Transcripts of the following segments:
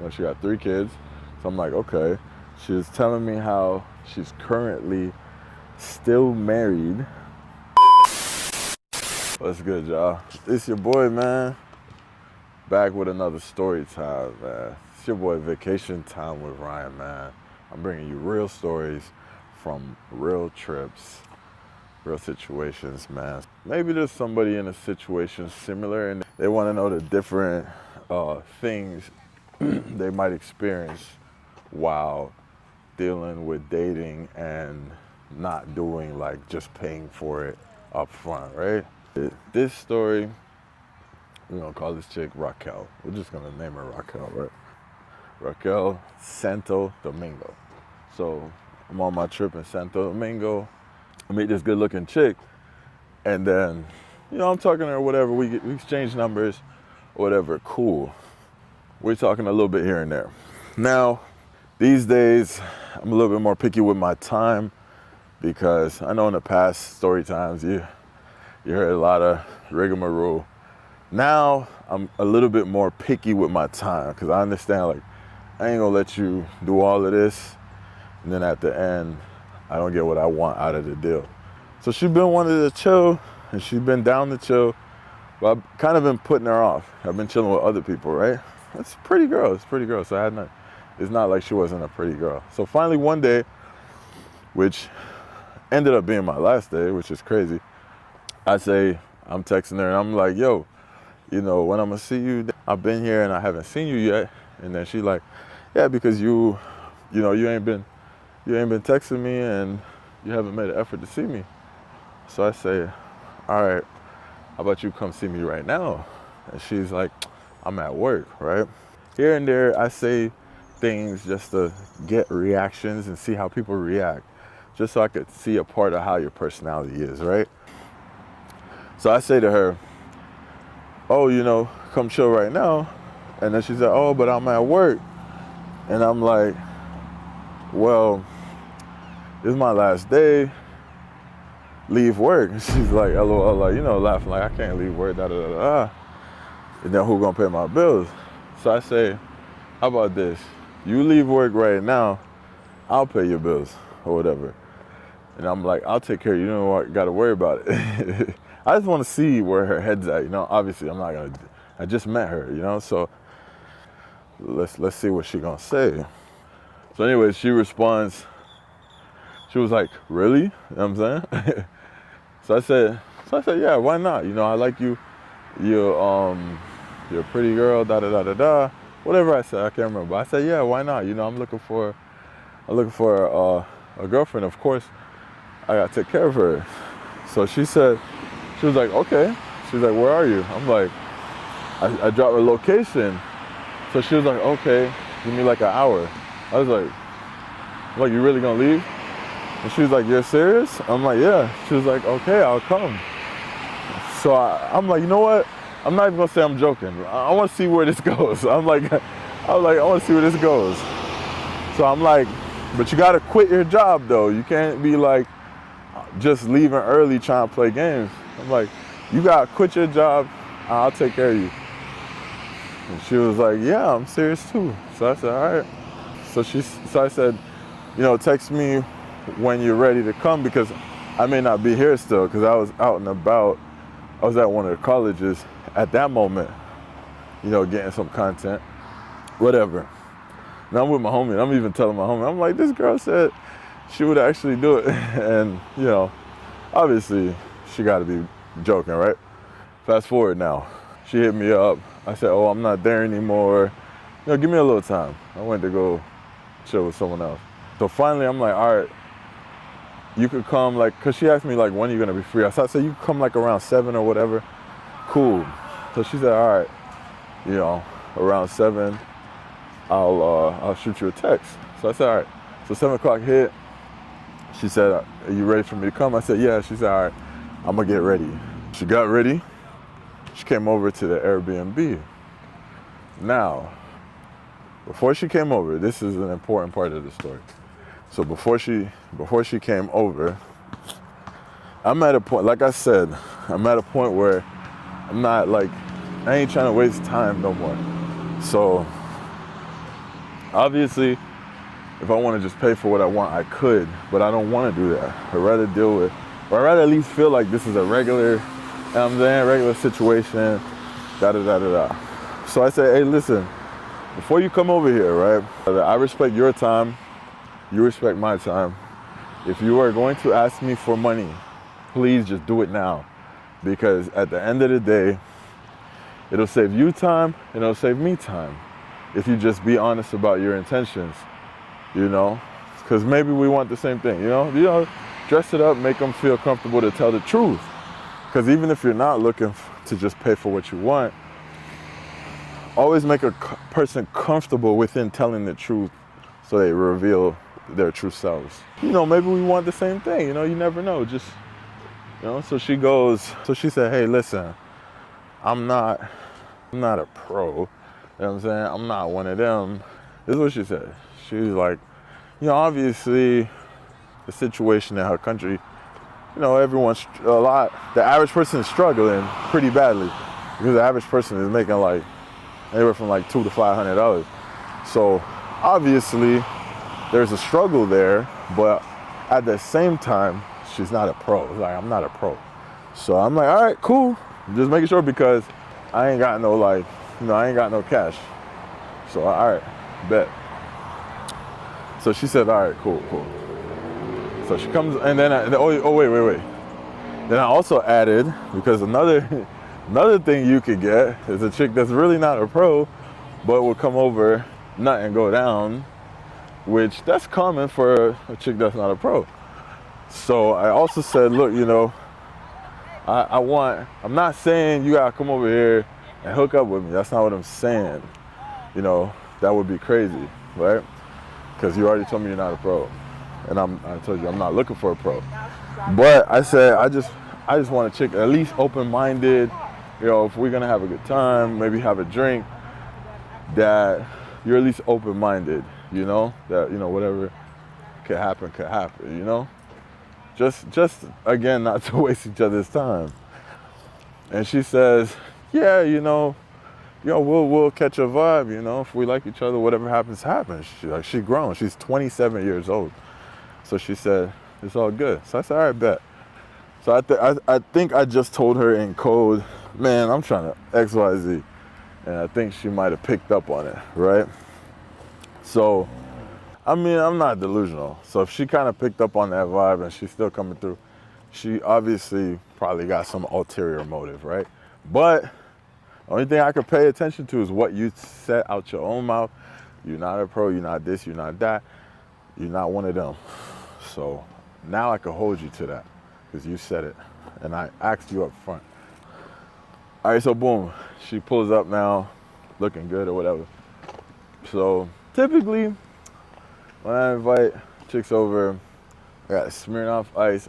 You know, she got 3 kids. So I'm like, okay. She was telling me how she's currently still married. What's good, y'all? It's your boy, man. Back with another story time, man. It's your boy Vacation Time with Ryan, man. I'm bringing you real stories from real trips, real situations, man. Maybe there's somebody in a situation similar and they want to know the different things they might experience while dealing with dating and not doing like just paying for it up front, right? This story, we're gonna call this chick Raquel. We're just gonna name her Raquel, right? Raquel, Santo Domingo. So I'm on my trip in Santo Domingo. I meet this good looking chick and then, you know, I'm talking to her, whatever, we exchange numbers, whatever, cool. We're talking a little bit here and there. Now, these days, I'm a little bit more picky with my time because I know in the past story times, you heard a lot of rigmarole. Now, I'm a little bit more picky with my time because I understand, like, I ain't gonna let you do all of this and then at the end, I don't get what I want out of the deal. So she's been wanting to chill and she's been down to chill, but I've kind of been putting her off. I've been chilling with other people, right? It's a pretty girl, so it's not like she wasn't a pretty girl. So finally one day, which ended up being my last day, which is crazy, I'm texting her and I'm like, yo, you know, when I'm gonna see you, I've been here and I haven't seen you yet. And then she's like, yeah, because you ain't been texting me and you haven't made an effort to see me. So I say, all right, how about you come see me right now? And she's like, I'm at work, right? Here and there, I say things just to get reactions and see how people react, just so I could see a part of how your personality is, right? So I say to her, oh, you know, come chill right now. And then she said, oh, but I'm at work. And I'm like, well, this is my last day. Leave work. And she's like, LOL, like, you know, laughing like, I can't leave work, da da da da. And then who gonna pay my bills? So I say, how about this? You leave work right now, I'll pay your bills or whatever. And I'm like, I'll take care of you. You know what? Got to worry about it. I just want to see where her head's at. You know, obviously I just met her. You know, so let's see what she gonna say. So anyway, she responds. She was like, really? You know what I'm saying? So I said, yeah, why not? You know, I like you. You're a pretty girl, da da da da da. Whatever I said, I can't remember. I said, yeah, why not? You know, I'm looking for a girlfriend. Of course, I gotta take care of her. So she was like, okay. She's like, where are you? I'm like, I dropped her location. So she was like, okay, give me like an hour. I was like, you really gonna leave? And she was like, you're serious? I'm like, yeah. She was like, okay, I'll come. So I'm like, you know what? I'm not even gonna say I'm joking. I wanna see where this goes. I wanna see where this goes. So I'm like, but you gotta quit your job though. You can't be like just leaving early trying to play games. I'm like, you gotta quit your job, I'll take care of you. And she was like, yeah, I'm serious too. So I said, all right. So I said, you know, text me when you're ready to come because I may not be here still because I was out and about. I was at one of the colleges at that moment, you know, getting some content, whatever. Now I'm with my homie. I'm even telling my homie, I'm like, this girl said she would actually do it. And, you know, obviously she got to be joking, right? Fast forward now. She hit me up. I said, oh, I'm not there anymore. You know, give me a little time. I went to go chill with someone else. So finally I'm like, all right, you could come like, cause she asked me like, when are you gonna be free? I said, you could come like around 7 or whatever. Cool. So she said, all right, you know, around 7, I'll shoot you a text. So I said, all right. So 7 o'clock hit. She said, are you ready for me to come? I said, yeah. She said, all right, I'm gonna get ready. She got ready. She came over to the Airbnb. Now, before she came over, this is an important part of the story. So before she came over, I'm at a point, like I said, I'm at a point where I'm not like, I ain't trying to waste time no more. So Obviously, if I want to just pay for what I want, I could, but I don't want to do that. I'd rather deal with, or I'd rather at least feel like this is a regular, you know what I'm saying, regular situation, da-da-da-da-da. So I said, hey, listen, before you come over here, right, I respect your time, you respect my time. If you are going to ask me for money, please just do it now. Because at the end of the day, it'll save you time and it'll save me time. If you just be honest about your intentions, you know? Because maybe we want the same thing, you know? Dress it up, make them feel comfortable to tell the truth. Because even if you're not looking to just pay for what you want, always make a person comfortable within telling the truth so they reveal their true selves. You know, maybe we want the same thing, you know, you never know, just, you know, so she said, hey, listen, I'm not a pro, you know what I'm saying? I'm not one of them. This is what she said. She was like, you know, obviously the situation in her country, you know, the average person is struggling pretty badly because the average person is making like anywhere from like $200 to $500. So obviously there's a struggle there, but at the same time, she's not a pro. Like, I'm not a pro. So I'm like, all right, cool. Just making sure because I ain't got no like, you know, I ain't got no cash. So all right, bet. So she said, all right, cool. So she comes, and then, wait. Then I also added, because another thing you could get is a chick that's really not a pro, but will come over, nut and go down, which that's common for a chick that's not a pro. So I also said, look, you know, I'm not saying you gotta come over here and hook up with me. That's not what I'm saying. You know, that would be crazy, right? Because you already told me you're not a pro. And I told you I'm not looking for a pro. But I said, I just want a chick at least open-minded. You know, if we're gonna have a good time, maybe have a drink, that you're at least open-minded, you know? That, you know, whatever could happen, you know? Just again, not to waste each other's time. And she says, yeah, you know, we'll catch a vibe, you know, if we like each other, whatever happens. She's grown, she's 27 years old. So she said, it's all good. So I said, all right, bet. So I think I just told her in code, man, I'm trying to X, Y, Z. And I think she might have picked up on it, right? So, I mean, I'm not delusional. So if she kind of picked up on that vibe and she's still coming through, she obviously probably got some ulterior motive, right? But the only thing I could pay attention to is what you said out your own mouth. You're not a pro, you're not this, you're not that. You're not one of them. So now I can hold you to that because you said it and I asked you up front. All right, so boom, she pulls up now, looking good or whatever. So typically when I invite chicks over, I got Smirnoff Ice.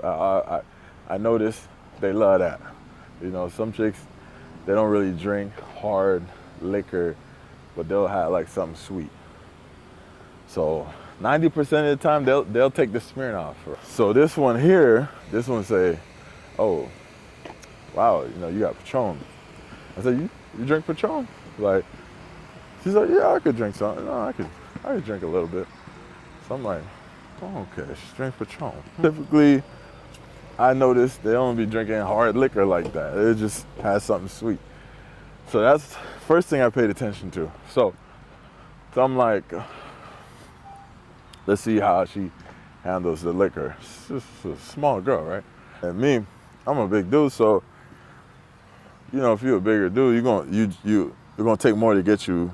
I notice they love that. You know, some chicks, they don't really drink hard liquor, but they'll have like something sweet. So 90% of the time, they'll take the Smirnoff. So this one say, oh, wow, you know, you got Patron. I said, you drink Patron? Like, she's like, yeah, I could drink something. No, I could drink a little bit. So I'm like, oh, okay, she drinks Patron. Typically, I noticed they don't be drinking hard liquor like that. It just has something sweet. So that's the first thing I paid attention to. So I'm like, let's see how she handles the liquor. She's a small girl, right? And me, I'm a big dude, so you know, if you're a bigger dude, you're gonna take more to get you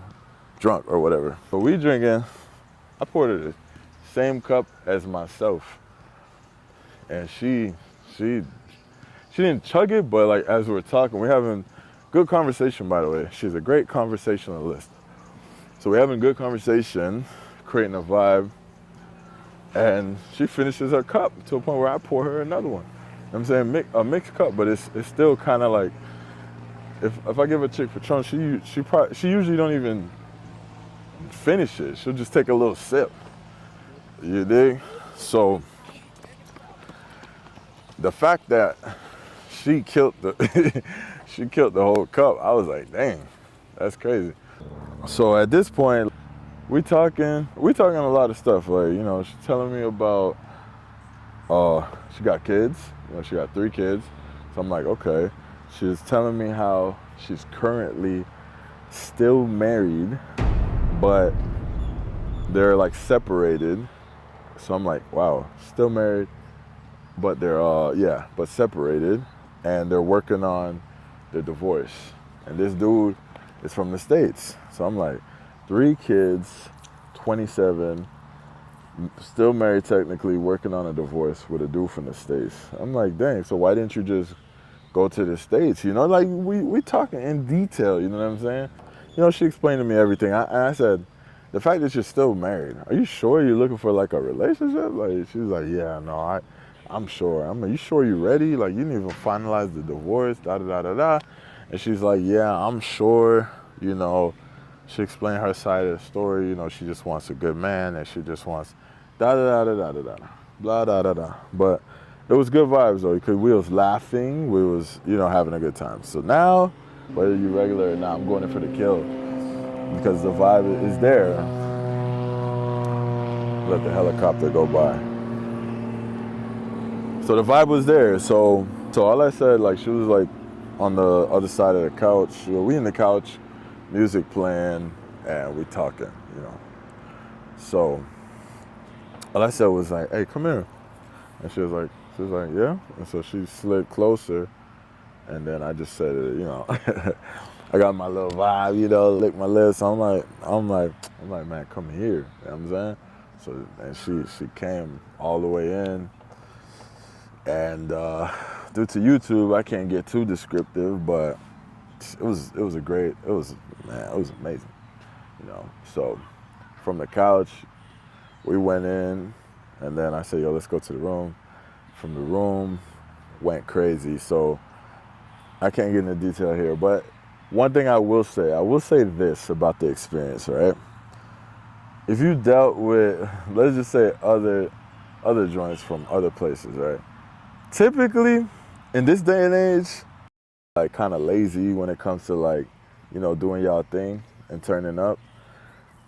drunk or whatever. But we drinking, I poured her the same cup as myself, and she didn't chug it, but like as we're talking, we're having good conversation. By the way, she's a great conversationalist. So we're having good conversation, creating a vibe. And she finishes her cup to a point where I pour her another one. I'm saying a mixed cup, but it's still kind of like, if I give a chick Patron, she usually don't even finish it. She'll just take a little sip. You dig? So the fact that she killed the she killed the whole cup, I was like, dang, that's crazy. So at this point, we talking a lot of stuff. Like, you know, she's telling me about she got kids. You know, she got 3 kids. So I'm like, okay. She was telling me how she's currently still married, but they're like separated. So I'm like, wow, still married, but they're but separated, and they're working on their divorce. And this dude is from the States. So I'm like, 3 kids, 27, still married technically, working on a divorce with a dude from the States. I'm like, dang, so why didn't you just go to the States? You know, like we talking in detail, you know what I'm saying? You know, she explained to me everything. I said, the fact that you're still married, are you sure you're looking for like a relationship? Like, she was like, yeah, no, I'm sure. I'm like, you sure you ready? Like, you didn't even finalize the divorce, da da da da da. And she's like, yeah, I'm sure, you know. She explained her side of the story. You know, she just wants a good man, and she just wants da da da da da da da, blah da da da. But it was good vibes though, because we was laughing, we was, you know, having a good time. So now, whether you regular or not, I'm going in for the kill because the vibe is there. Let the helicopter go by. So the vibe was there. So all I said, like, she was like on the other side of the couch. We in the couch, music playing, and we talking, you know. So all I said was like, hey, come here. And she was like, yeah. And so she slid closer, and then I just said it, you know. I got my little vibe, you know, lick my lips. I'm like, man, come here. You know what I'm saying? So, and she came all the way in. And due to YouTube, I can't get too descriptive, but it was amazing, you know. So from the couch, we went in, and then I said, yo, let's go to the room. From the room, went crazy. So I can't get into detail here, but one thing I will say this about the experience, right? If you dealt with, let's just say other joints from other places, right? Typically, in this day and age, like kind of lazy when it comes to like, you know, doing y'all thing and turning up.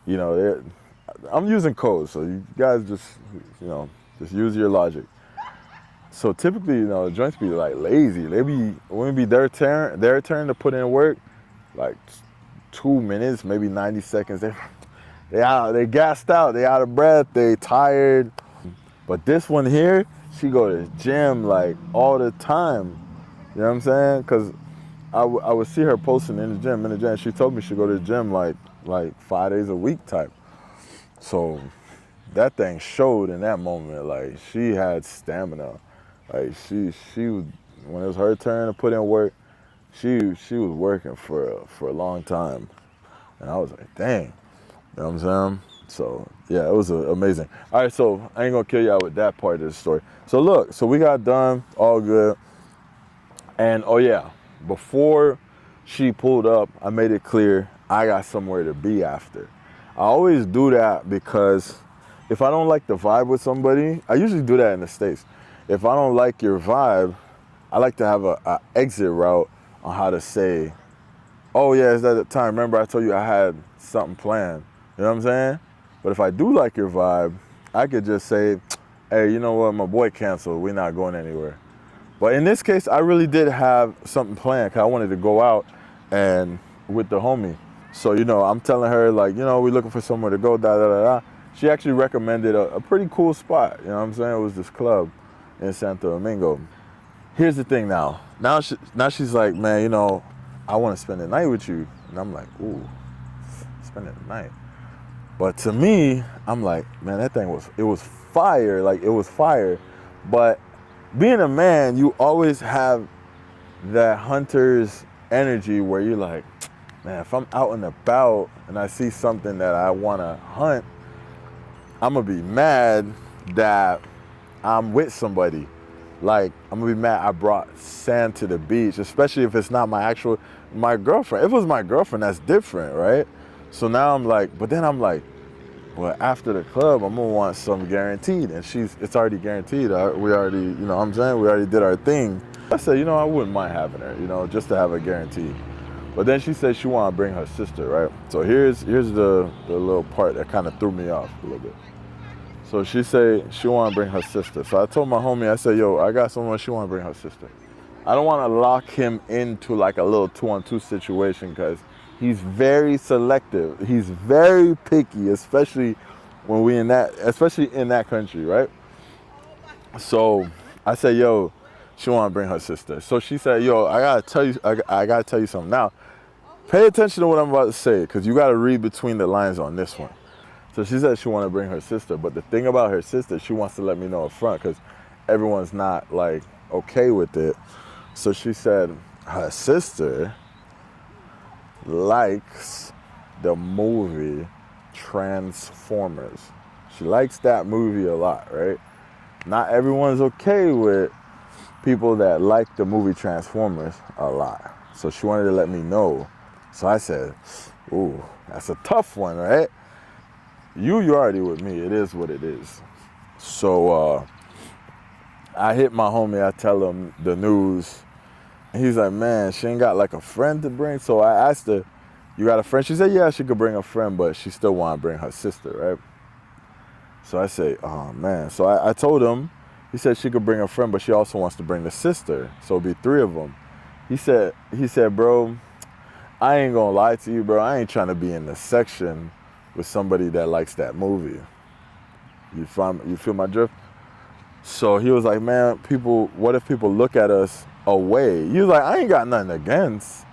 You know, I'm using codes, so you guys just, you know, just use your logic. So typically, you know, the joints be like lazy. When it be their turn to put in work, like 2 minutes, maybe 90 seconds. They gassed out, they out of breath, they tired. But this one here, she go to the gym like all the time. You know what I'm saying? Cause I would see her posting in the gym. She told me she go to the gym like 5 days a week type. So that thing showed in that moment. Like, she had stamina. Like, she when it was her turn to put in work, she was working for a long time. And I was like, dang. You know what I'm saying? So yeah, it was amazing. All right, so I ain't gonna kill y'all with that part of the story. So look, so we got done, all good. And oh yeah, before she pulled up, I made it clear I got somewhere to be after. I always do that because if I don't like the vibe with somebody, I usually do that in the States. If I don't like your vibe, I like to have a exit route on how to say, oh yeah, it's that time. Remember I told you I had something planned. You know what I'm saying? But if I do like your vibe, I could just say, hey, you know what, my boy canceled, we're not going anywhere. But in this case, I really did have something planned because I wanted to go out and with the homie. So, you know, I'm telling her, like, you know, we're looking for somewhere to go, da da da da. She actually recommended a pretty cool spot. You know what I'm saying? It was this club in Santo Domingo. Here's the thing now. Now she's like, man, you know, I want to spend the night with you. And I'm like, ooh, spending the night. But to me, I'm like, man, that thing was fire. Like, it was fire. But being a man, you always have that hunter's energy where you're like, man, if I'm out and about and I see something that I want to hunt, I'm going to be mad that I'm with somebody. Like, I'm going to be mad I brought sand to the beach, especially if it's not my girlfriend. If it was my girlfriend, that's different, right? So now I'm like, but then I'm like, well, after the club, I'm going to want something guaranteed. And it's already guaranteed. We already, you know what I'm saying? We already did our thing. I said, you know, I wouldn't mind having her, you know, just to have a guarantee. But then she said she wanted to bring her sister, right? So here's the little part that kind of threw me off a little bit. So she said she wanted to bring her sister. So I told my homie, I said, yo, I got someone, she want to bring her sister. I don't want to lock him into like a little 2-on-2 situation because he's very selective. He's very picky, especially when especially in that country, right? So I said, yo, she want to bring her sister. So she said, yo, I gotta tell you something. Now, pay attention to what I'm about to say because you got to read between the lines on this one. So she said she want to bring her sister, but the thing about her sister, she wants to let me know up front because everyone's not like okay with it. So she said her sister likes the movie Transformers. She likes that movie a lot, right? Not everyone's okay with people that like the movie Transformers a lot. So she wanted to let me know. So I said, ooh, that's a tough one, right? You already with me. It is what it is. So I hit my homie. I tell him the news. And he's like, man, she ain't got like a friend to bring. So I asked her, you got a friend? She said, yeah, she could bring a friend, but she still want to bring her sister, right? So I say, oh, man. So I told him, he said she could bring a friend, but she also wants to bring the sister. So it'll be 3 of them. He said, bro, I ain't going to lie to you, bro. I ain't trying to be in the section with somebody that likes that movie. You feel my drift? So he was like, man, what if people look at us away? He was like, I ain't got nothing against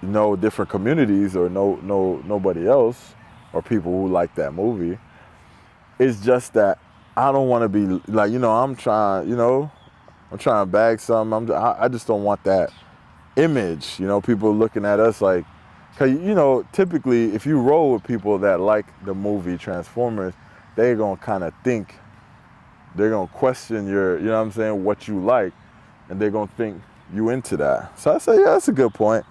no different communities or nobody else or people who like that movie. It's just that I don't want to be like, I'm trying to bag something. I just don't want that image, people looking at us like, cause typically if you roll with people that like the movie Transformers, they're gonna kind of think, they're gonna question your, what you like, and they're gonna think you into that. So I said, yeah, that's a good point.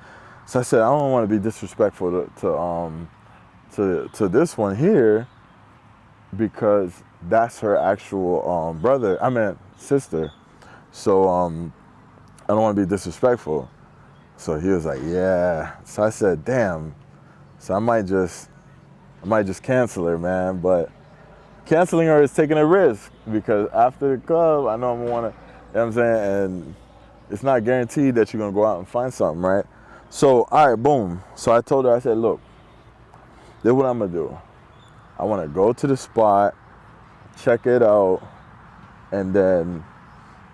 So I said, I don't want to be disrespectful to this one here because that's her actual sister. So I don't want to be disrespectful. So he was like, yeah. So I said, damn. So I might just cancel her, man. But canceling her is taking a risk because after the club, I know I'm gonna want to, what I'm saying? And it's not guaranteed that you're gonna go out and find something, right? So, all right, boom. So I told her, I said, look, this is what I'm gonna do. I wanna go to the spot, check it out, and then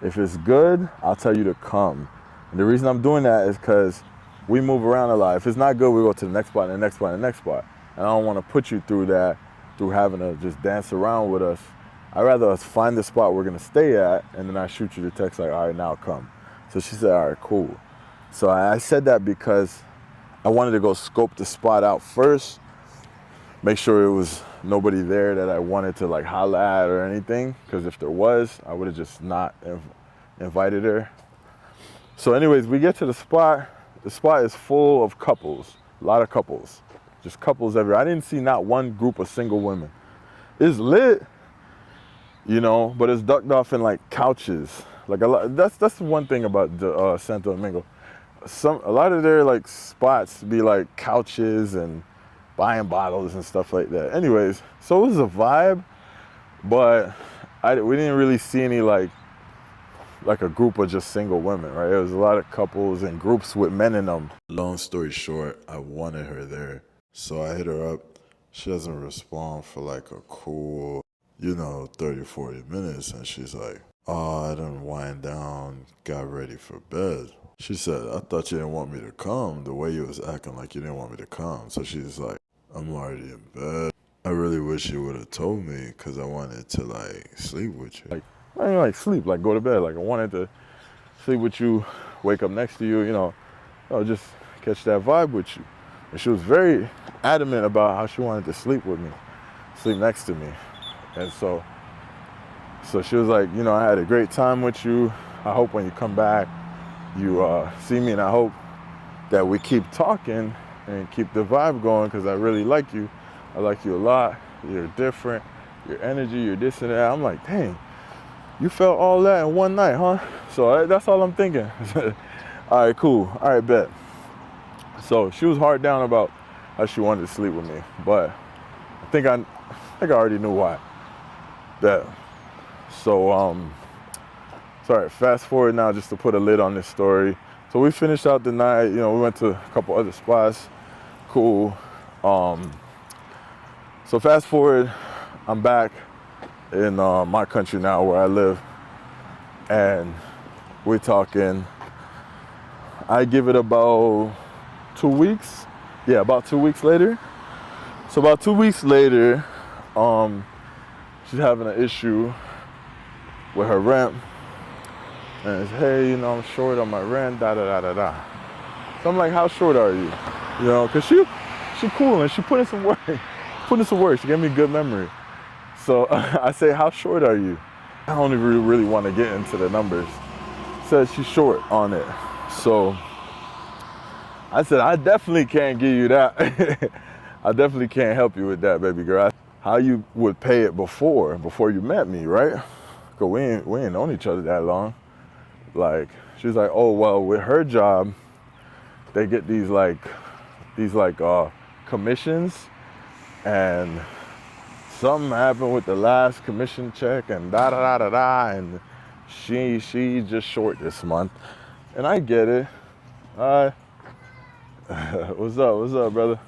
if it's good, I'll tell you to come. And the reason I'm doing that is because we move around a lot. If it's not good, we go to the next spot and the next spot and the next spot. And I don't want to put you through that, through having to just dance around with us. I'd rather us find the spot we're going to stay at, and then I shoot you the text like, all right, now come. So she said, all right, cool. So I said that because I wanted to go scope the spot out first, make sure it was nobody there that I wanted to like holla at or anything. Because if there was, I would have just not invited her. So anyways, we get to the spot. The spot is full of couples, a lot of couples, just couples everywhere. I didn't see not one group of single women. It's lit, but it's ducked off in like couches. Like a lot. That's one thing about the Santo Domingo. A lot of their like spots be like couches and buying bottles and stuff like that. Anyways, so it was a vibe, but we didn't really see any like a group of just single women, right? It was a lot of couples and groups with men in them. Long story short, I wanted her there. So I hit her up. She doesn't respond for like a cool, 30, 40 minutes. And she's like, oh, I done wind down, got ready for bed. She said, I thought you didn't want me to come. The way you was acting like you didn't want me to come. So she's like, I'm already in bed. I really wish you would have told me because I wanted to like sleep with you. Like, I ain't like sleep, like go to bed. Like I wanted to sleep with you, wake up next to you, just catch that vibe with you. And she was very adamant about how she wanted to sleep with me, sleep next to me. And so she was like, I had a great time with you. I hope when you come back, you see me, and I hope that we keep talking and keep the vibe going because I really like you. I like you a lot. You're different. Your energy, you're this and that. I'm like, dang. You felt all that in one night, huh? So that's all I'm thinking. All right, cool. All right, bet. So she was hard down about how she wanted to sleep with me, but I think I already knew why. That. So sorry. Fast forward now, just to put a lid on this story. So we finished out the night. You know, we went to a couple other spots. Cool. So fast forward, I'm back in my country now where I live, and we're talking. I give it about 2 weeks. Yeah, about 2 weeks later. So about 2 weeks later, she's having an issue with her rent. And it's, hey, you know, I'm short on my rent, da da da da da. So I'm like, how short are you? You know, cause she cool and she put in some work. She gave me a good memory. So I say, how short are you? I don't even really want to get into the numbers. Says she's short on it. So I said, I definitely can't give you that. I definitely can't help you with that, baby girl. How you would pay it before you met me, right? Cause we ain't known each other that long. Like, she's like, oh, well, with her job, they get these commissions, and something happened with the last commission check, and da da da da da, and she just short this month. And I get it. What's up, brother?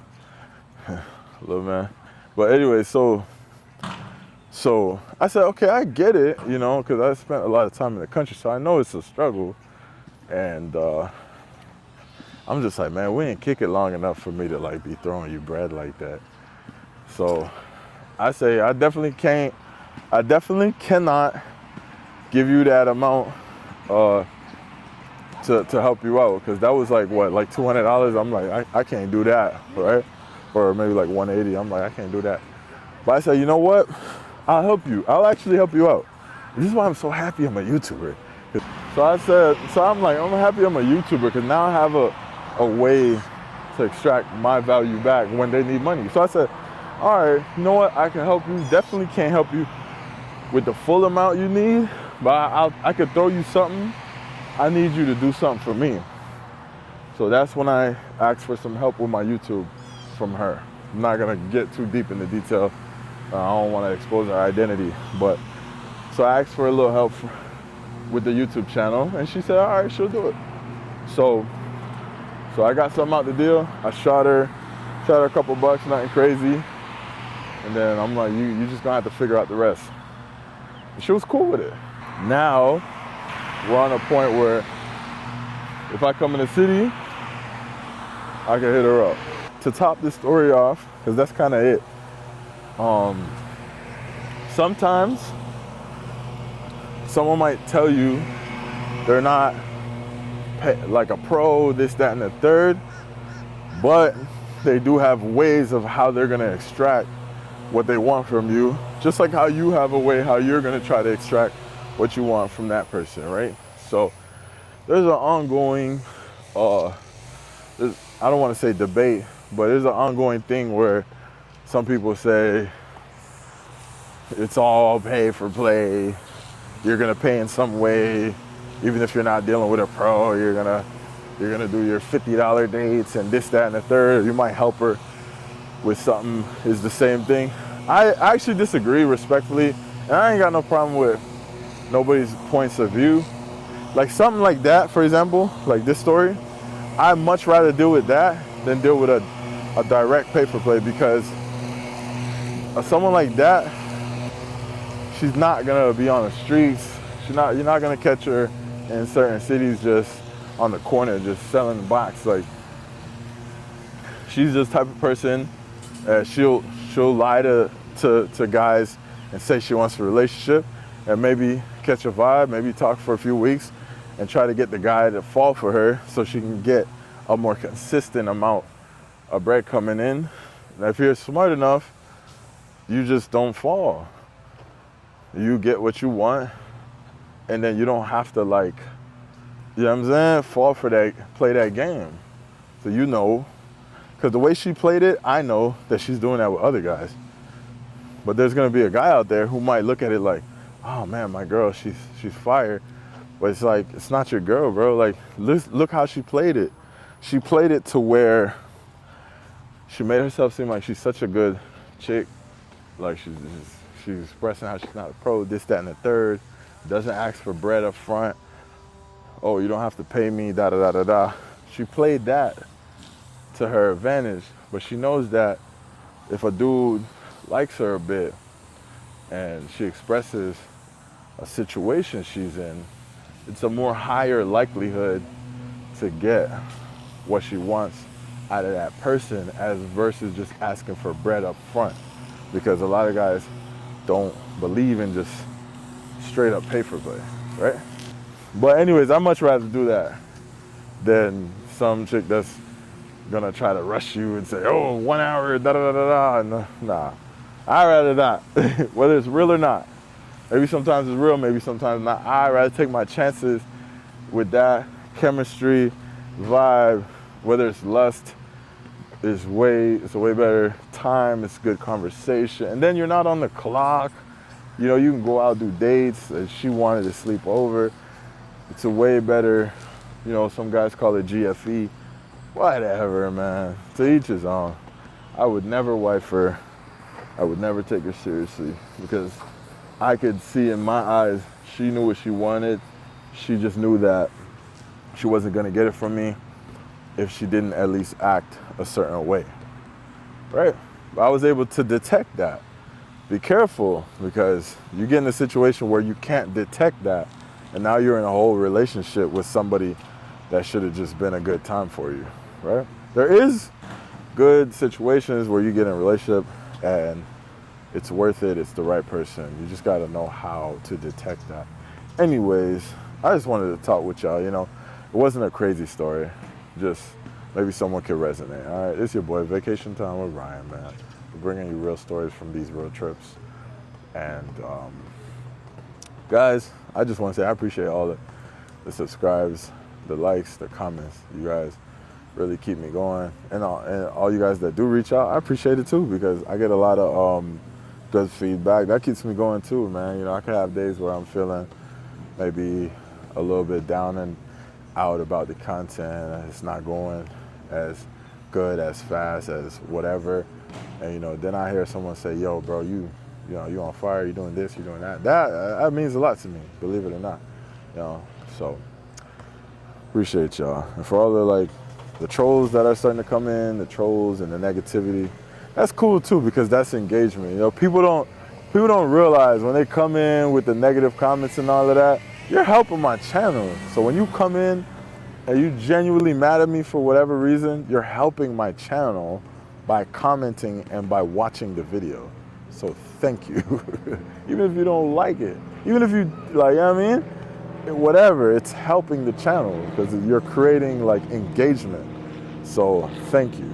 Little man. But anyway, so I said, okay, I get it, you know, because I spent a lot of time in the country, so I know it's a struggle. And I'm just like, man, we ain't kick it long enough for me to like be throwing you bread like that. So I say, I definitely cannot give you that amount to help you out, because that was like what, like $200. I'm like, I can't do that, right? Or maybe like 180. I'm like, I can't do that. But I said, you know what? I'll help you. I'll actually help you out. This is why I'm so happy I'm a YouTuber. So I'm like, I'm happy I'm a YouTuber because now I have a way to extract my value back when they need money. So I said, all right, you know what? I can help you. Definitely can't help you with the full amount you need, but I could throw you something. I need you to do something for me. So that's when I asked for some help with my YouTube from her. I'm not gonna get too deep into detail. I don't want to expose her identity, but so I asked for a little help with the YouTube channel, and she said, all right, she'll do it. So I got something out the deal. I shot her a couple bucks, nothing crazy. And then I'm like, you just gonna have to figure out the rest. And she was cool with it. Now we're on a point where if I come in the city, I can hit her up. To top this story off, because that's kind of it. Sometimes someone might tell you they're not like a pro, this, that, and the third, but they do have ways of how they're gonna extract what they want from you, just like how you have a way how you're gonna try to extract what you want from that person, right? So there's an ongoing, I don't want to say debate, but there's an ongoing thing where some people say it's all pay for play. You're gonna pay in some way, even if you're not dealing with a pro. You're gonna do your $50 dates and this, that, and the third. You might help her with something is the same thing. I actually disagree respectfully, and I ain't got no problem with nobody's points of view. Like something like that, for example, like this story, I'd much rather deal with that than deal with a direct pay for play, because someone like that, she's not gonna be on the streets. You're not gonna catch her in certain cities just on the corner just selling box. Like, she's this type of person that she'll lie to guys and say she wants a relationship, and maybe catch a vibe, maybe talk for a few weeks and try to get the guy to fall for her so she can get a more consistent amount of bread coming in. And if you're smart enough, you just don't fall. You get what you want, and then you don't have to, like, you know what I'm saying, fall for that, play that game. So you know, because the way she played it, I know that she's doing that with other guys. But there's gonna be a guy out there who might look at it like, oh man, my girl, she's fire. But it's like, it's not your girl, bro. Like, look how she played it. she played it to where she made herself seem like she's such a good chick. Like she's expressing how she's not a pro, this, that, and the third. Doesn't ask for bread up front. Oh, you don't have to pay me, da da da da da. She played that to her advantage, but she knows that if a dude likes her a bit and she expresses a situation she's in, it's a more higher likelihood to get what she wants out of that person as versus just asking for bread up front. Because a lot of guys don't believe in just straight up pay for play, right? But anyways, I'd much rather do that than some chick that's gonna try to rush you and say, oh, 1 hour, da da da da da. Nah, I'd rather not, whether it's real or not. Maybe sometimes it's real, maybe sometimes not. I'd rather take my chances with that chemistry, vibe, whether it's lust, it's a way better time, it's good conversation. And then you're not on the clock. You know, you can go out, do dates. If she wanted to sleep over, it's a way better, you know, some guys call it GFE. Whatever, man. To each his own. I would never wife her. I would never take her seriously because I could see in my eyes she knew what she wanted. She just knew that she wasn't gonna get it from me if she didn't at least act a certain way, right? But I was able to detect that. Be careful, because you get in a situation where you can't detect that, and now you're in a whole relationship with somebody that should have just been a good time for you, right? There is good situations where you get in a relationship and it's worth it, it's the right person. You just gotta know how to detect that. Anyways, I just wanted to talk with y'all, you know. It wasn't a crazy story, just maybe someone could resonate. All right, it's your boy, Vacation Time with Ryan, man. We're bringing you real stories from these real trips. And guys, I just want to say I appreciate all the subscribes, the likes, the comments. You guys really keep me going. And all you guys that do reach out, I appreciate it too, because I get a lot of good feedback. That keeps me going too, man. You know, I can have days where I'm feeling maybe a little bit down and out about the content. It's not going as good, as fast, as whatever. And you know, then I hear someone say, yo, bro, you know, you on fire, you doing this, you doing that. That means a lot to me, believe it or not. You know, so appreciate y'all. And for all the trolls that are starting to come in, the trolls and the negativity, that's cool too, because that's engagement. You know, people don't realize when they come in with the negative comments and all of that, you're helping my channel. So when you come in and you genuinely mad at me for whatever reason, you're helping my channel by commenting and by watching the video. So thank you. Even if you don't like it, even if you, like, you know what I mean? Whatever, it's helping the channel because you're creating like engagement. So thank you.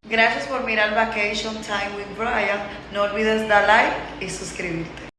Gracias por mirar Vacation Time with Brian. No olvides dar like y suscribirte.